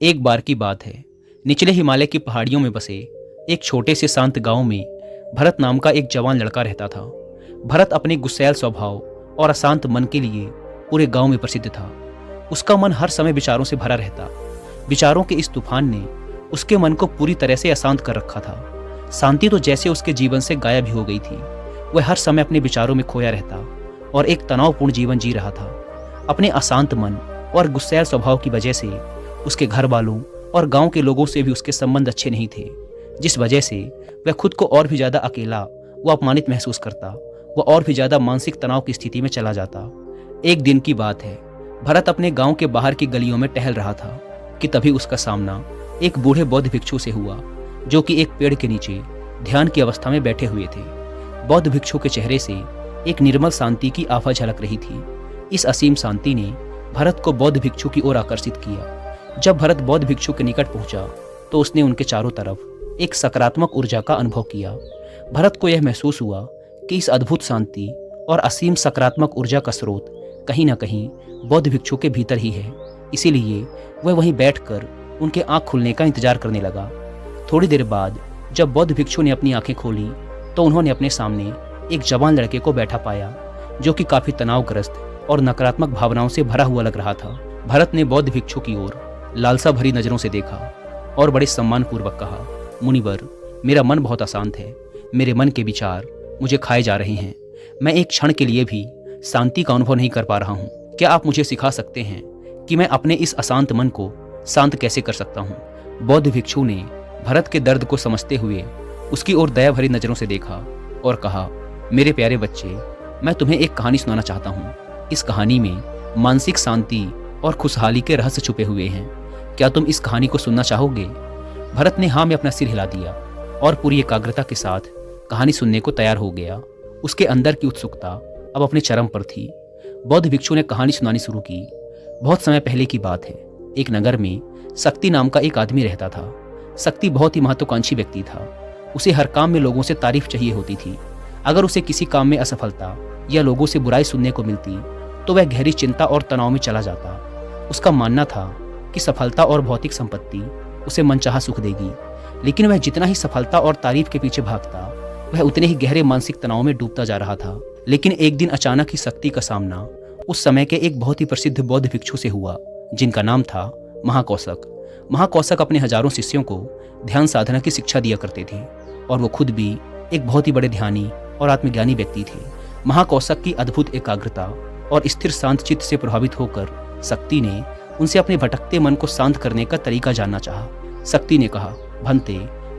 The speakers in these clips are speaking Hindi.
एक बार की बात है, निचले हिमालय की पहाड़ियों में बसे एक छोटे से शांत गांव में भरत नाम का एक जवान लड़का रहता था। भरत अपने गुस्सैल स्वभाव और अशांत मन के लिए पूरे गांव में प्रसिद्ध था। उसका मन हर समय विचारों से भरा रहता। विचारों के इस तूफान ने उसके मन को पूरी तरह से अशांत कर रखा था। शांति तो जैसे उसके जीवन से गायब ही हो गई थी। वह हर समय अपने विचारों में खोया रहता और एक तनावपूर्ण जीवन जी रहा था। अपने अशांत मन और गुस्सैल स्वभाव की वजह से उसके घर वालों और गांव के लोगों से भी उसके संबंध अच्छे नहीं थे, जिस वजह से वह खुद को और भी ज़्यादा अकेला व अपमानित महसूस करता। वह और भी ज़्यादा मानसिक तनाव की स्थिति में चला जाता। एक दिन की बात है, भरत अपने गांव के बाहर की गलियों में टहल रहा था कि तभी उसका सामना एक बूढ़े बौद्ध भिक्षु से हुआ, जो कि एक पेड़ के नीचे ध्यान की अवस्था में बैठे हुए थे। बौद्ध भिक्षु के चेहरे से एक निर्मल शांति की आभा झलक रही थी। इस असीम शांति ने भरत को बौद्ध भिक्षु की ओर आकर्षित किया। जब भरत बौद्ध भिक्षु के निकट पहुंचा तो उसने उनके चारों तरफ एक सकारात्मक ऊर्जा का अनुभव किया। भरत को यह महसूस हुआ कि इस अद्भुत शांति और असीम सकारात्मक ऊर्जा का स्रोत कहीं न कहीं बौद्ध भिक्षु के भीतर ही है। इसीलिए वह वहीं बैठकर उनके आंख खुलने का इंतजार करने लगा। थोड़ी देर बाद जब बौद्ध भिक्षु ने अपनी आंखें खोली तो उन्होंने अपने सामने एक जवान लड़के को बैठा पाया, जो कि काफी तनावग्रस्त और नकारात्मक भावनाओं से भरा हुआ लग रहा था। भरत ने बौद्ध भिक्षु की ओर लालसा भरी नजरों से देखा और बड़े सम्मानपूर्वक कहा, मुनिवर, मेरा मन बहुत अशांत है। मेरे मन के विचार मुझे खाए जा रहे हैं। मैं एक क्षण के लिए भी शांति का अनुभव नहीं कर पा रहा हूँ। क्या आप मुझे सिखा सकते हैं कि मैं अपने इस अशांत मन को शांत कैसे कर सकता हूँ? बौद्ध भिक्षु ने भरत के दर्द को समझते हुए उसकी ओर दया भरी नजरों से देखा और कहा, मेरे प्यारे बच्चे, मैं तुम्हें एक कहानी सुनाना चाहता हूँ। इस कहानी में मानसिक शांति और खुशहाली के रहस्य छुपे हुए हैं। क्या तुम इस कहानी को सुनना चाहोगे? भरत ने हाँ में अपना सिर हिला दिया और पूरी एकाग्रता के साथ कहानी सुनने को तैयार हो गया। उसके अंदर की उत्सुकता अब अपने चरम पर थी। बौद्ध भिक्षु ने कहानी सुनानी शुरू की। बहुत समय पहले की बात है। एक नगर में शक्ति नाम का एक आदमी रहता था। शक्ति बहुत ही महत्वाकांक्षी व्यक्ति था। उसे हर काम में लोगों से तारीफ चाहिए होती थी। अगर उसे किसी काम में असफलता या लोगों से बुराई सुनने को मिलती तो वह गहरी चिंता और तनाव में चला जाता। उसका मानना था कि सफलता और भौतिक संपत्ति उसे मनचाहा सुख देगी, लेकिन वह जितना ही सफलता और तारीफ के पीछे भागता, वह उतने ही गहरे मानसिक तनाव में डूबता जा रहा था। लेकिन एक दिन अचानक ही शक्ति का सामना उस समय के एक बहुत ही प्रसिद्ध बौद्ध भिक्षु से हुआ, जिनका नाम था महाकौशक। महाकौशक अपने हजारों शिष्यों को ध्यान साधना की शिक्षा दिया करते थे और वो खुद भी एक बहुत ही बड़े ध्यानी और आत्मज्ञानी व्यक्ति थे। महाकौशक की अद्भुत एकाग्रता और स्थिर शांत चित्त से प्रभावित होकर शक्ति ने उनसे अपने भटकते मन को शांत करने का तरीका जानना चाहा। शक्ति ने कहा, भंते,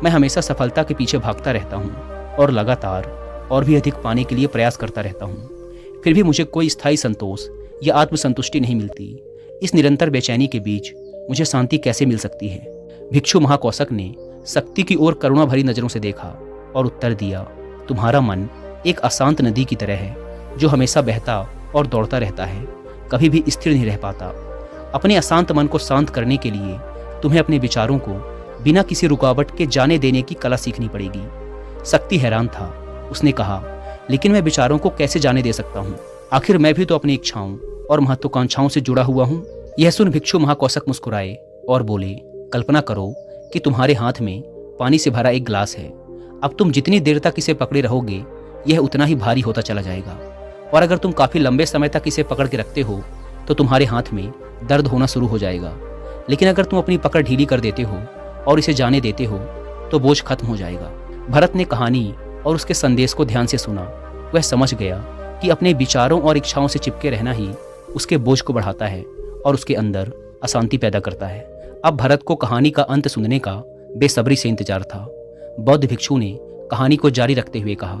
मैं हमेशा सफलता के पीछे भागता रहता हूँ और लगातार और भी अधिक पाने के लिए प्रयास करता रहता हूँ। फिर भी मुझे कोई स्थायी संतोष या आत्मसंतुष्टि नहीं मिलती। इस निरंतर बेचैनी के बीच मुझे शांति कैसे मिल सकती है? भिक्षु महाकौशक ने शक्ति की ओर करुणा भरी नजरों से देखा और उत्तर दिया, तुम्हारा मन एक अशांत नदी की तरह है, जो हमेशा बहता और दौड़ता रहता है, कभी भी स्थिर नहीं रह पाता। अपने अशांत मन को शांत करने के लिए तुम्हें अपने विचारों को बिना किसी रुकावट के जाने देने की कला सीखनी पड़ेगी। शक्ति हैरान था। उसने कहा, लेकिन मैं विचारों को कैसे जाने दे सकता हूँ? आखिर मैं भी तो अपनी इच्छाओं और महत्वाकांक्षाओं से जुड़ा हुआ हूँ। यह सुन भिक्षु महाकौशक मुस्कुराए और बोले, कल्पना करो कि तुम्हारे हाथ में पानी से भरा एक गिलास है। अब तुम जितनी देर तक इसे पकड़े रहोगे, यह उतना ही भारी होता चला जाएगा, और अगर तुम काफी लंबे समय तक इसे पकड़ के रखते हो तो तुम्हारे हाथ में दर्द होना शुरू हो जाएगा। लेकिन अगर तुम अपनी पकड़ ढीली कर देते हो और इसे जाने देते हो तो बोझ खत्म हो जाएगा। भरत ने कहानी और उसके संदेश को ध्यान से सुना। वह समझ गया कि अपने विचारों और इच्छाओं से चिपके रहना ही उसके बोझ को बढ़ाता है और उसके अंदर अशांति पैदा करता है। अब भरत को कहानी का अंत सुनने का बेसब्री से इंतजार था। बौद्ध भिक्षु ने कहानी को जारी रखते हुए कहा,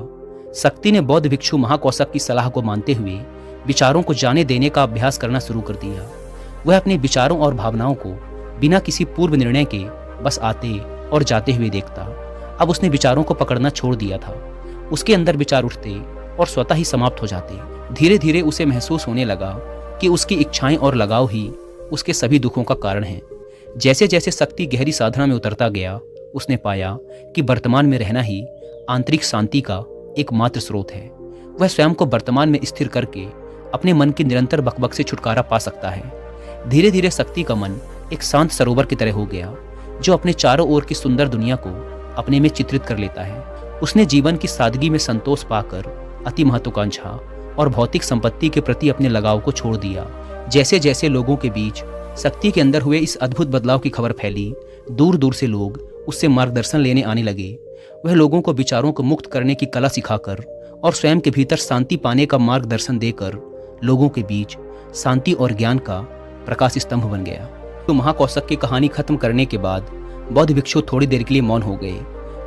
शक्ति ने बौद्ध भिक्षु महाकौशक की सलाह को मानते हुए विचारों को जाने देने का अभ्यास करना शुरू कर दिया। वह अपने विचारों और भावनाओं को बिना किसी पूर्व निर्णय के बस आते और जाते हुए देखता। अब उसने विचारों को पकड़ना छोड़ दिया था। उसके अंदर विचार उठते और स्वतः ही समाप्त हो जाते। धीरे धीरे उसे महसूस होने लगा कि उसकी इच्छाएं और लगाव ही उसके सभी दुखों का कारण है। जैसे जैसे शक्ति गहरी साधना में उतरता गया, उसने पाया कि वर्तमान में रहना ही आंतरिक शांति का एकमात्र स्रोत है। वह स्वयं को वर्तमान में स्थिर करके अपने मन की निरंतर बकबक से छुटकारा पा सकता है। धीरे धीरे शक्ति का मन एक शांत सरोवर की तरह हो गया जो अपने चारों ओर की सुंदर दुनिया को अपने में चित्रित कर लेता है। उसने जीवन की सादगी में संतोष पाकर अति महत्वाकांक्षा और भौतिक संपत्ति के प्रति अपने लगाव को छोड़ दिया। जैसे जैसे लोगों के बीच शक्ति के अंदर हुए इस अद्भुत बदलाव की खबर फैली, दूर दूर से लोग उससे मार्गदर्शन लेने आने लगे। वह लोगों को विचारों को मुक्त करने की कला सिखाकर और स्वयं के भीतर शांति पाने का मार्गदर्शन देकर लोगों के बीच शांति और ज्ञान का प्रकाश स्तंभ बन गया। तो महाकौशक की कहानी खत्म करने के बाद बौद्ध भिक्षु थोड़ी देर के लिए मौन हो गए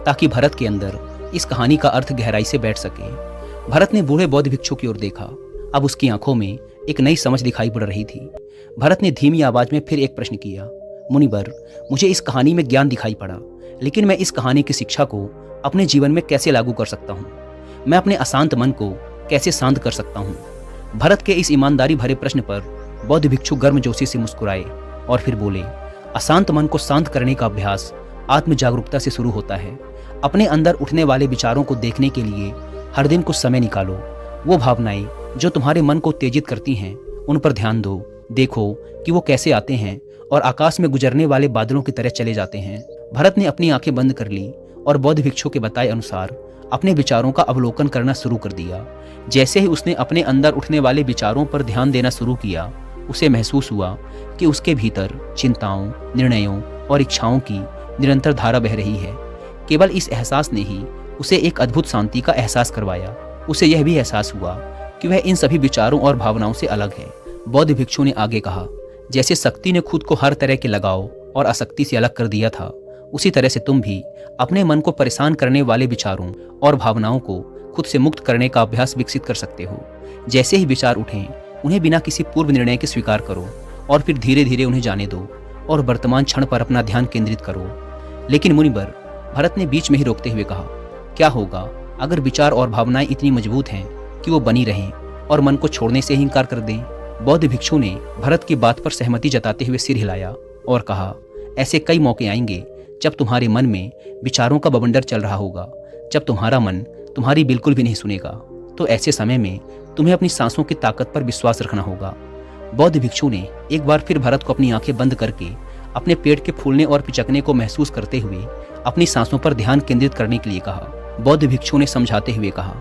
ताकि भरत के अंदर इस कहानी का अर्थ गहराई से बैठ सके। भरत ने बूढ़े बौद्ध भिक्षु की ओर देखा। अब उसकी आंखों में एक नई समझ दिखाई पड़ रही थी। भरत ने धीमी आवाज में फिर एक प्रश्न किया, मुनिवर, मुझे इस कहानी में ज्ञान दिखाई पड़ा, लेकिन मैं इस कहानी की शिक्षा को अपने जीवन में कैसे लागू कर सकता हूँ? मैं अपने अशांत मन को कैसे शांत कर सकता हूँ? भरत के इस ईमानदारी भरे प्रश्न पर बौद्ध भिक्षु गर्मजोशी से मुस्कुराए और फिर बोले, अशांत मन को शांत करने का अभ्यास आत्म जागरूकता से शुरू होता है। अपने अंदर उठने वाले विचारों को देखने के लिए हर दिन कुछ समय निकालो। वो भावनाएं जो तुम्हारे मन को उत्तेजित करती हैं, उन पर ध्यान दो। देखो कि वो कैसे आते हैं और आकाश में गुजरने वाले बादलों की तरह चले जाते हैं। भरत ने अपनी आंखें बंद कर ली और बौद्ध भिक्षु के बताए अनुसार अपने विचारों का अवलोकन करना शुरू कर दिया। जैसे ही उसने अपने अंदर उठने वाले विचारों पर ध्यान देना शुरू किया, उसे महसूस हुआ कि उसके भीतर चिंताओं, निर्णयों और इच्छाओं की निरंतर धारा बह रही है। केवल इस एहसास ने ही उसे एक अद्भुत शांति का एहसास करवाया। उसे यह भी एहसास हुआ कि वह इन सभी विचारों और भावनाओं से अलग है। बौद्ध भिक्षु ने आगे कहा, जैसे शक्ति ने खुद को हर तरह के लगाव और आसक्ति से अलग कर दिया था, उसी तरह से तुम भी अपने मन को परेशान करने वाले विचारों और भावनाओं को खुद से मुक्त करने का अभ्यास विकसित कर सकते हो। जैसे ही विचार उठें, उन्हें बिना किसी पूर्व निर्णय के स्वीकार करो और फिर धीरे धीरे उन्हें जाने दो और वर्तमान क्षण पर अपना ध्यान केंद्रित करो। लेकिन मुनिवर, भरत ने बीच में ही रोकते हुए कहा, क्या होगा अगर विचार और भावनाएं इतनी मजबूत हैं कि वो बनी रहें और मन को छोड़ने से ही इनकार कर दें? बौद्ध भिक्षु ने भरत की बात पर सहमति जताते हुए सिर हिलाया और कहा, ऐसे कई मौके आएंगे जब तुम्हारे मन में विचारों का बवंडर चल रहा होगा, जब तुम्हारा मन तुम्हारी बिल्कुल भी नहीं सुनेगा। तो ऐसे समय में तुम्हें अपनी सांसों की ताकत पर विश्वास रखना होगा। बौद्ध भिक्षु ने एक बार फिर भरत को अपनी आंखें बंद करके अपने पेट के फूलने और पिचकने को महसूस करते हुए अपनी सांसों पर ध्यान केंद्रित करने के लिए कहा। बौद्ध भिक्षु ने समझाते हुए कहा,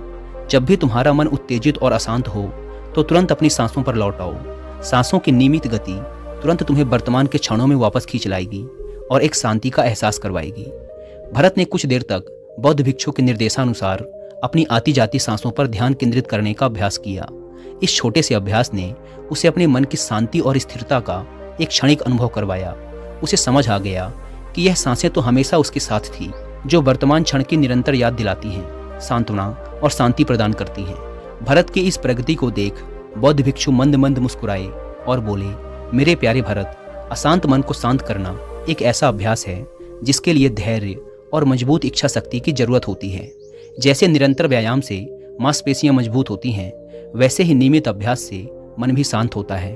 जब भी तुम्हारा मन उत्तेजित और अशांत हो तो तुरंत अपनी सांसों पर लौट आओ। सांसों की नियमित गति तुरंत तुम्हें वर्तमान के क्षणों में वापस खींच लाएगी और एक शांति का एहसास करवाएगी। भरत ने कुछ देर तक बौद्ध भिक्षु के निर्देशानुसार अपनी आती जाती सांसों पर ध्यान केंद्रित करने का अभ्यास किया। इस छोटे से अभ्यास ने उसे अपने मन की शांति और स्थिरता का एक क्षणिक अनुभव करवाया। उसे समझ आ गया कि यह सांसें तो हमेशा उसके साथ थी, जो वर्तमान क्षण की निरंतर याद दिलाती हैं, सांत्वना और शांति प्रदान करती हैं। भरत की इस प्रगति को देख बौद्ध भिक्षु मंद मंद मुस्कुराए और बोले, मेरे प्यारे भरत, अशांत मन को शांत करना एक ऐसा अभ्यास है जिसके लिए धैर्य और मजबूत इच्छा शक्ति की जरूरत होती है। जैसे निरंतर व्यायाम से मांसपेशियां मजबूत होती हैं, वैसे ही नियमित अभ्यास से मन भी शांत होता है।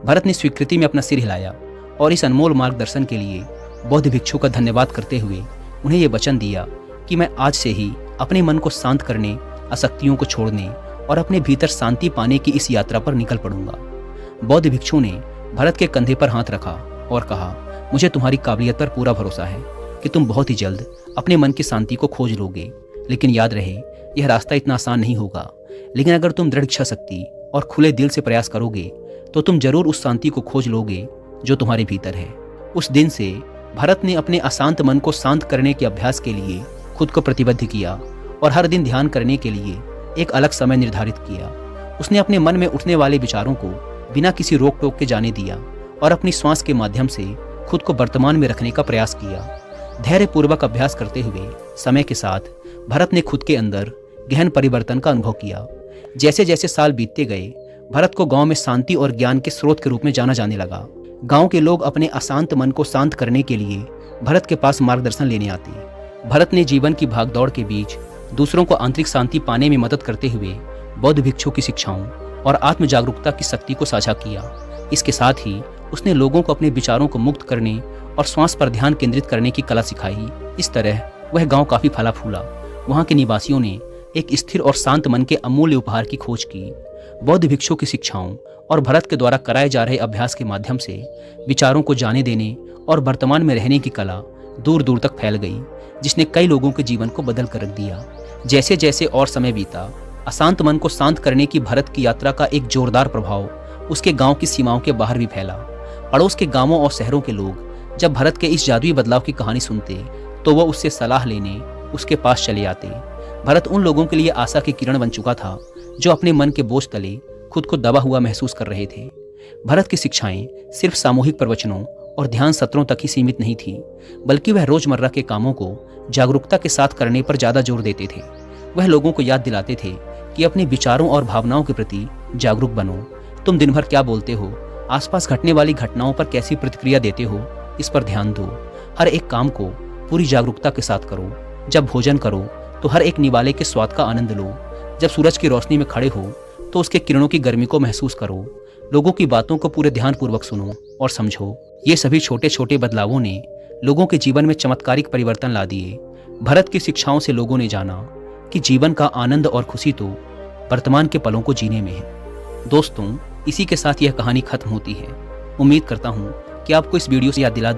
भरत ने स्वीकृति में अपना सिर हिलाया और इस अनमोल मार्गदर्शन के लिए बौद्ध भिक्षु का धन्यवाद करते हुए उन्हें ये वचन दिया कि मैं आज से ही अपने मन को शांत करने, आसक्तियों को छोड़ने और अपने भीतर शांति पाने की इस यात्रा पर निकल पड़ूंगा। बौद्ध भिक्षु ने भरत के कंधे पर हाथ रखा और कहा, मुझे तुम्हारी काबिलियत पर पूरा भरोसा है कि तुम बहुत ही जल्द अपने मन की शांति को खोज लोगे। लेकिन याद रहे, यह रास्ता इतना आसान नहीं होगा, लेकिन अगर तुम दृढ़ इच्छा शक्ति और खुले दिल से प्रयास करोगे तो तुम जरूर उस शांति को खोज लोगे जो तुम्हारे भीतर है। उस दिन से भरत ने अपने अशांत मन को शांत करने के अभ्यास के लिए खुद को प्रतिबद्ध किया और हर दिन ध्यान करने के लिए एक अलग समय निर्धारित किया। उसने अपने मन में उठने वाले विचारों को बिना किसी रोक टोक के जाने दिया और अपनी श्वास के माध्यम से खुद को वर्तमान में रखने का प्रयास किया। धैर्यपूर्वक अभ्यास करते हुए समय के साथ भरत ने खुद के अंदर गहन परिवर्तन का अनुभव किया। जैसे जैसे साल बीतते गए, भरत को गांव में शांति और ज्ञान के स्रोत के रूप में जाना जाने लगा। गांव के लोग अपने अशांत मन को शांत करने के लिए भरत के पास मार्गदर्शन लेने आते। भरत ने जीवन की भागदौड़ के बीच दूसरों को आंतरिक शांति पाने में मदद करते हुए बौद्ध भिक्षु की शिक्षाओं और आत्म जागरूकता की शक्ति को साझा किया। इसके साथ ही उसने लोगों को अपने विचारों को मुक्त करने और श्वास पर ध्यान केंद्रित करने की कला सिखाई। इस तरह वह गांव काफी फला फूला। वहां के निवासियों ने एक स्थिर और शांत मन के अमूल्य उपहार की खोज की। बौद्ध भिक्षु की शिक्षाओं और भरत के द्वारा कराए जा रहे अभ्यास के माध्यम से विचारों को जाने देने और वर्तमान में रहने की कला दूर दूर तक फैल गई, जिसने कई लोगों के जीवन को बदल कर रख दिया। जैसे जैसे और समय बीता, अशांत मन को शांत करने की भरत की यात्रा का एक जोरदार प्रभाव उसके गांव की सीमाओं के बाहर भी फैला। पड़ोस के गांवों और शहरों के लोग जब भरत के इस जादुई बदलाव की कहानी सुनते तो वह उससे सलाह लेने उसके पास चले आते। भरत उन लोगों के लिए आशा की किरण बन चुका था जो अपने मन के बोझ तले खुद को दबा हुआ महसूस कर रहे थे। भरत की शिक्षाएं सिर्फ सामूहिक प्रवचनों और ध्यान सत्रों तक ही सीमित नहीं थी, बल्कि वह रोजमर्रा के कामों को जागरूकता के साथ करने पर ज्यादा जोर देते थे। वह लोगों को याद दिलाते थे कि अपने विचारों और भावनाओं के प्रति जागरूक बनो। तुम दिन भर क्या बोलते हो, आसपास घटने वाली घटनाओं पर कैसी प्रतिक्रिया देते हो, इस पर ध्यान दो। हर एक काम को पूरी जागरूकता के साथ करो। जब भोजन करो तो हर एक निवाले के स्वाद का आनंद लो। जब सूरज की रोशनी में खड़े हो तो उसके किरणों की गर्मी को महसूस करो। लोगों की बातों को पूरे ध्यानपूर्वक सुनो और समझो। ये सभी छोटे छोटे बदलावों ने लोगों के जीवन में चमत्कारिक परिवर्तन ला दिए। भरत की शिक्षाओं से लोगों ने जाना कि जीवन का आनंद और खुशी तो वर्तमान के पलों को जीने में है। दोस्तों, इसी के साथ यह कहानी खत्म होती है। उम्मीद करता हूँ कि आपको इस वीडियो से याद दिला